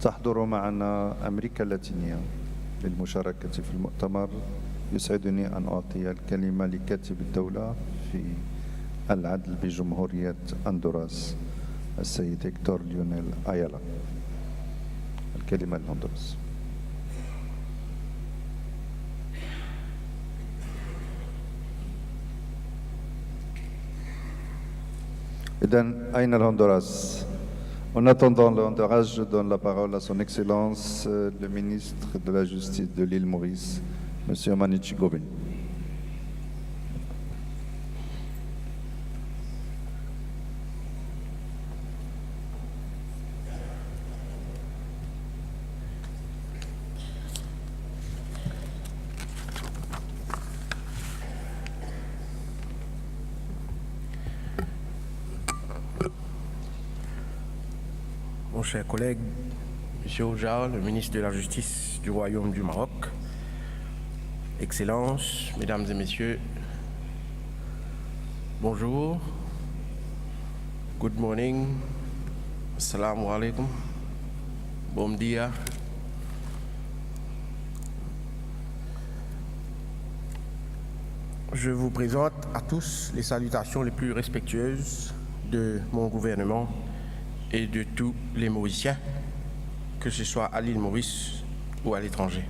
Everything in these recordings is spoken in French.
تحضر معنا أمريكا اللاتينية للمشاركة في المؤتمر. يسعدني أن أعطي الكلمة لكاتب الدولة في العدل بجمهورية هندوراس السيد هيكتور ليونيل أيالا. الكلمة لهندوراس. إذن أين الهندوراس؟ En attendant le Honduras, je donne la parole à son Excellence, le ministre de la Justice de l'île Maurice, M. Manichi Gobin. Mon cher collègue, M. Ojar, le ministre de la Justice du Royaume du Maroc, Excellences, Mesdames et Messieurs, bonjour, good morning, assalamu alaikum, bon dia. Je vous présente à tous les salutations les plus respectueuses de mon gouvernement et de tous les Mauriciens, que ce soit à l'île Maurice ou à l'étranger.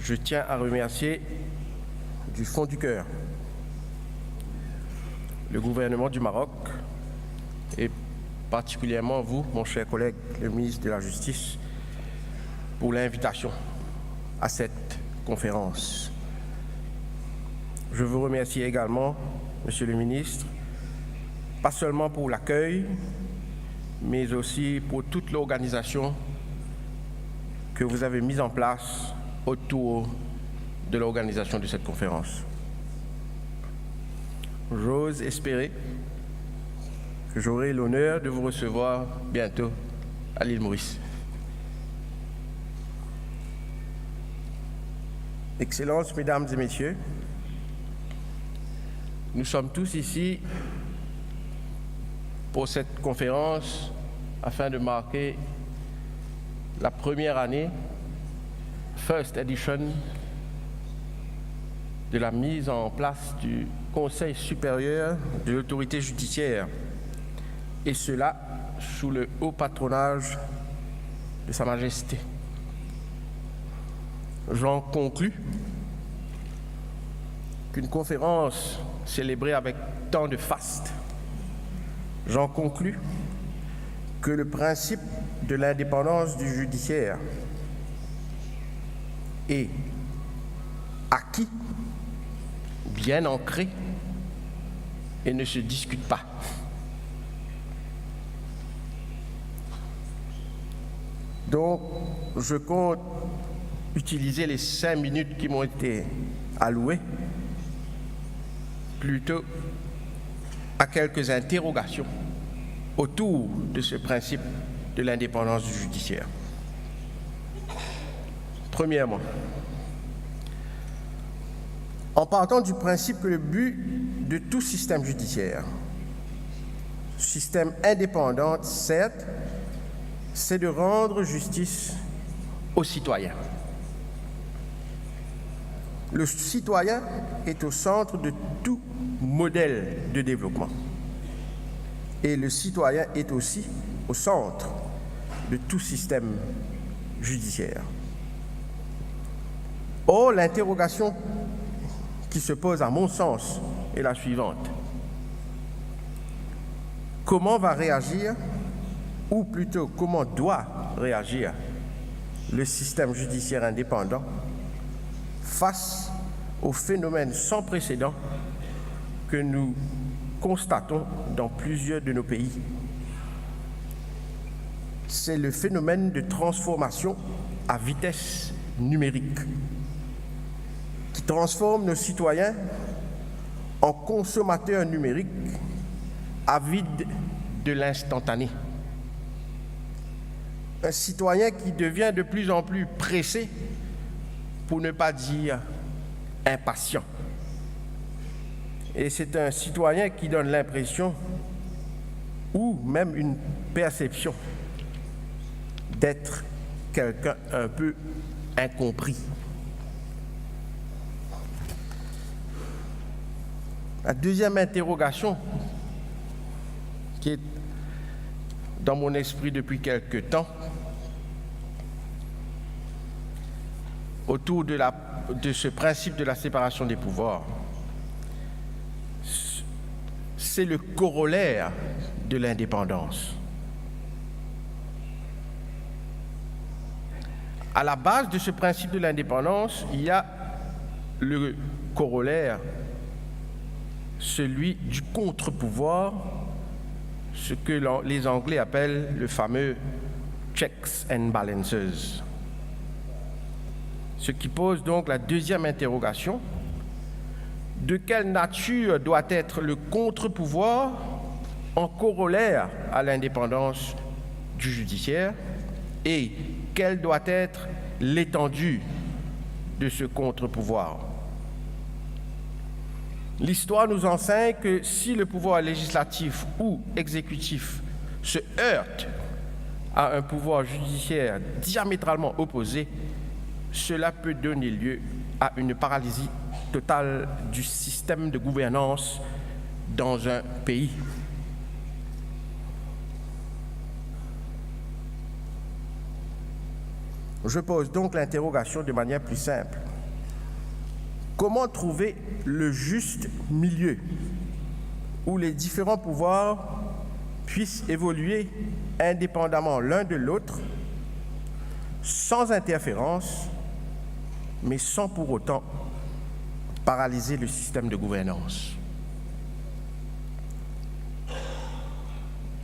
Je tiens à remercier du fond du cœur le gouvernement du Maroc et particulièrement vous, mon cher collègue, le ministre de la Justice, pour l'invitation à cette conférence. Je vous remercie également, Monsieur le ministre, pas seulement pour l'accueil, mais aussi pour toute l'organisation que vous avez mise en place autour de l'organisation de cette conférence. J'ose espérer que j'aurai l'honneur de vous recevoir bientôt à l'île Maurice. Excellences, Mesdames et Messieurs, nous sommes tous ici pour cette conférence afin de marquer la première année, first edition, de la mise en place du Conseil supérieur de l'autorité judiciaire, et cela sous le haut patronage de Sa Majesté. J'en conclus qu'une conférence célébrée avec tant de faste, j'en conclus que le principe de l'indépendance du judiciaire est acquis, bien ancré et ne se discute pas. Donc, je compte utiliser les 5 minutes qui m'ont été allouées plutôt à quelques interrogations autour de ce principe de l'indépendance du judiciaire. Premièrement, en partant du principe que le but de tout système judiciaire, système indépendant certes, c'est de rendre justice aux citoyens. Le citoyen est au centre de tout modèle de développement. Et le citoyen est aussi au centre de tout système judiciaire. Or, l'interrogation qui se pose à mon sens est la suivante. Comment va réagir, ou plutôt comment doit réagir le système judiciaire indépendant face au phénomène sans précédent que nous constatons dans plusieurs de nos pays? C'est le phénomène de transformation à vitesse numérique qui transforme nos citoyens en consommateurs numériques avides de l'instantané. Un citoyen qui devient de plus en plus pressé, pour ne pas dire impatient. Et c'est un citoyen qui donne l'impression, ou même une perception, d'être quelqu'un un peu incompris. La deuxième interrogation, qui est dans mon esprit depuis quelque temps, autour de ce principe de la séparation des pouvoirs, c'est le corollaire de l'indépendance. À la base de ce principe de l'indépendance, il y a le corollaire, celui du contre-pouvoir, ce que les Anglais appellent le fameux checks and balances. Ce qui pose donc la deuxième interrogation: de quelle nature doit être le contre-pouvoir en corollaire à l'indépendance du judiciaire, et quelle doit être l'étendue de ce contre-pouvoir? L'histoire nous enseigne que si le pouvoir législatif ou exécutif se heurte à un pouvoir judiciaire diamétralement opposé, cela peut donner lieu à une paralysie totale du système de gouvernance dans un pays. Je pose donc l'interrogation de manière plus simple. Comment trouver le juste milieu où les différents pouvoirs puissent évoluer indépendamment l'un de l'autre, sans interférence, mais sans pour autant paralyser le système de gouvernance?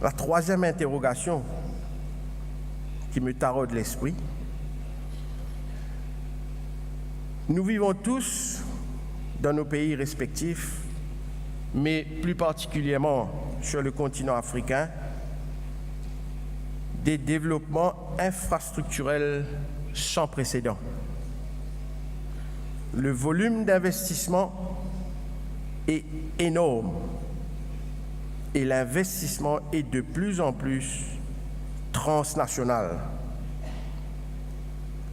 La troisième interrogation qui me taraude l'esprit: nous vivons tous dans nos pays respectifs, mais plus particulièrement sur le continent africain, des développements infrastructurels sans précédent. Le volume d'investissement est énorme et l'investissement est de plus en plus transnational.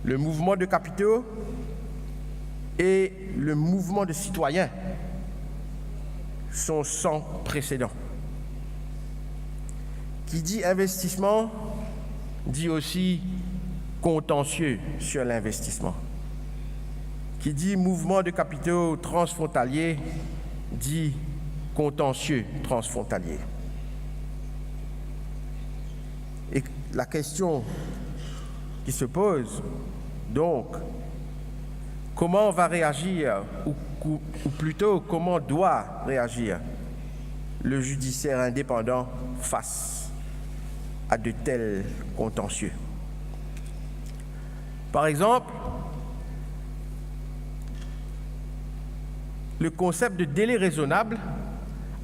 Le mouvement de capitaux et le mouvement de citoyens sont sans précédent. Qui dit investissement dit aussi contentieux sur l'investissement. Qui dit mouvement de capitaux transfrontalier dit contentieux transfrontalier. Et la question qui se pose donc: comment va réagir, ou plutôt comment doit réagir le judiciaire indépendant face à de tels contentieux? Par exemple, le concept de délai raisonnable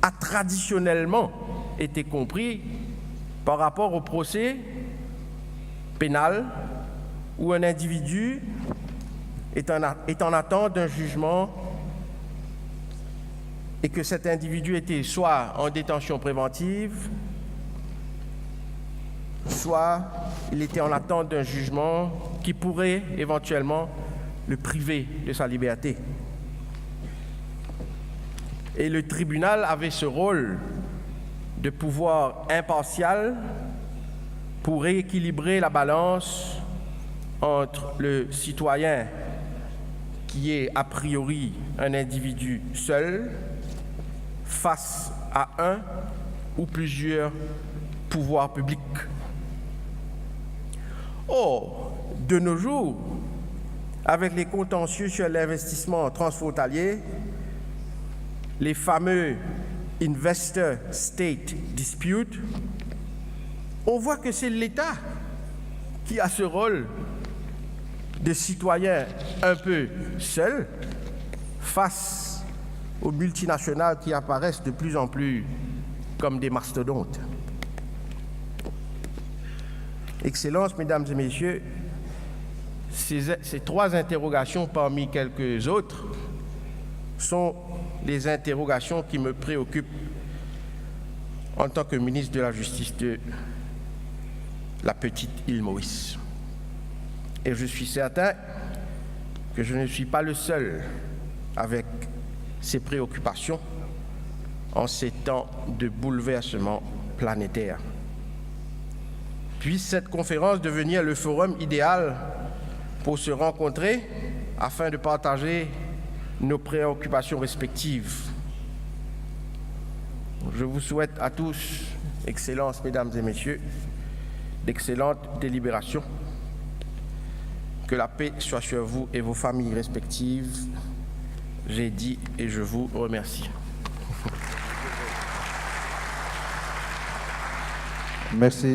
a traditionnellement été compris par rapport au procès pénal où un individu est en attente d'un jugement et que cet individu était soit en détention préventive, soit il était en attente d'un jugement qui pourrait éventuellement le priver de sa liberté. Et le tribunal avait ce rôle de pouvoir impartial pour rééquilibrer la balance entre le citoyen qui est a priori un individu seul face à un ou plusieurs pouvoirs publics. Or, de nos jours, avec les contentieux sur l'investissement transfrontalier, les fameux Investor-State Dispute, on voit que c'est l'État qui a ce rôle de citoyen un peu seul face aux multinationales qui apparaissent de plus en plus comme des mastodontes. Excellences, Mesdames et Messieurs, ces trois interrogations parmi quelques autres sont les interrogations qui me préoccupent en tant que ministre de la Justice la petite île Maurice. Et je suis certain que je ne suis pas le seul avec ces préoccupations en ces temps de bouleversement planétaire. Puisse cette conférence devenir le forum idéal pour se rencontrer afin de partager nos préoccupations respectives. Je vous souhaite à tous, Excellences, Mesdames et Messieurs, d'excellentes délibérations. Que la paix soit sur vous et vos familles respectives. J'ai dit et je vous remercie. Merci.